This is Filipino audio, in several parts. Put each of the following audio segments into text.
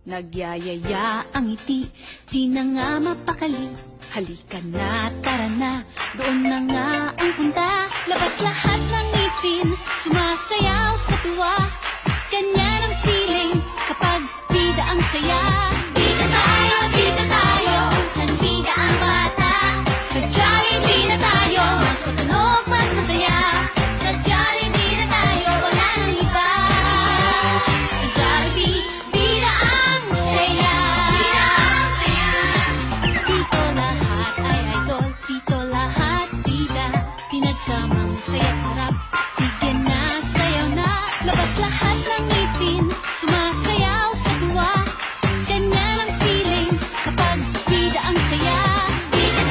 Nagyayaya ang ngiti, di na nga mapakali. Halika na, tara na, doon na nga ang punta. Labas lahat ng ngipin, sumasayaw sa tuwa. Ganyan ang feeling kapag bida ang saya. Bida tayo, san bida ang bata. Sa Jollibee na tayo, mas matunog, mas masaya. Sa Jollibee na tayo, wala nang iba. Sa Jollibee, bida ang saya. Bida ang saya. Dito lahat ay idol, dito lahat bida. Pinagsamang saya't sarap, sige na, sayaw na. Labas lahat ng ngipin, sumasayaw sa tuwa. Ganyan ang feeling kapag bida ang saya. Bida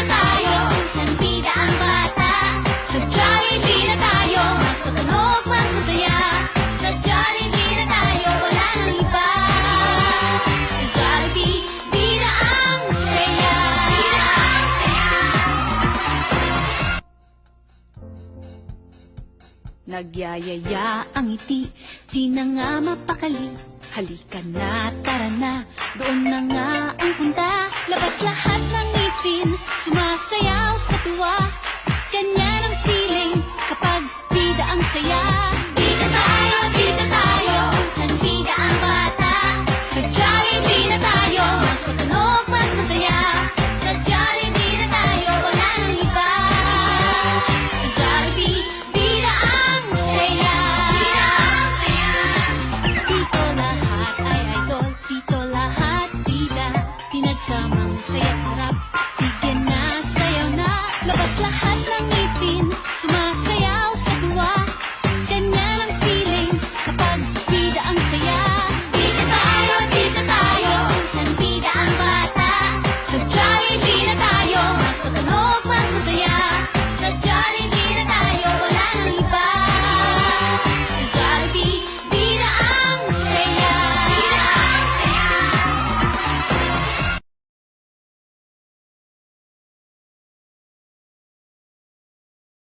tayo, kung saan bida ang bata. Sa Jollibee na tayo, mas matunog, mas masaya. Sa Jollibee na tayo, wala nang iba. Sa Jollibee, bida ang saya. Bida ang saya. Nagyayaya ang ngiti, di na nga mapakali. Halika na, tara na, doon na nga ang punta. Labas lahat ng ngipin, sumasayaw sa tuwa. Ganyan ang feeling kapag bida ang saya.